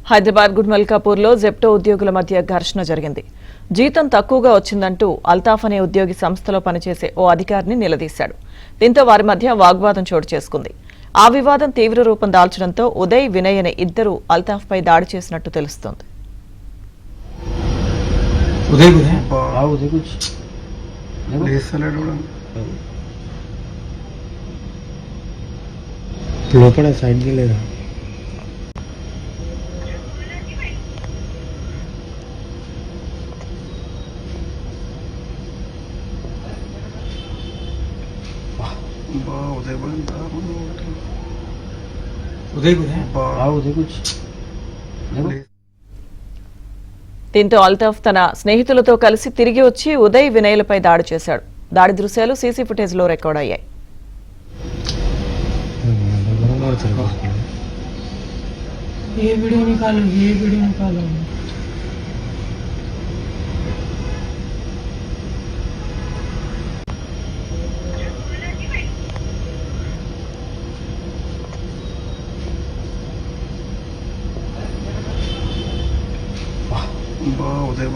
Hyderabad గుడ్మల్కాపూర్లో Zepto ఉద్యోగుల మధ్య ఘర్షణ జరిగింది. జీతం తక్కువగా వచ్చిందంటూ అల్తాఫ్ అనే ఉద్యోగి సంస్థలో పనిచేసే ఓ అధికారిని నిలదీశాడు. దీంతో వారి మధ్య వాగ్వాదం చోటు చేసుకుంది. ఆ వివాదం తీవ్ర రూపం దాల్చడంతో ఉదయ్, వినయ్ అనే ఇద్దరు అల్తాఫ్పై దాడి చేసినట్టు తెలుస్తోంది. లోపల సైడ్కి లేదా దీంతో అల్తాఫ్ తన స్నేహితులతో కలిసి తిరిగి వచ్చి ఉదయ్, వినయ్లపై దాడి చేశాడు. దాడి దృశ్యాలు సీసీ ఫుటేజ్లో రికార్డ్ అయ్యాయి. ये वीडियो निकालो उदय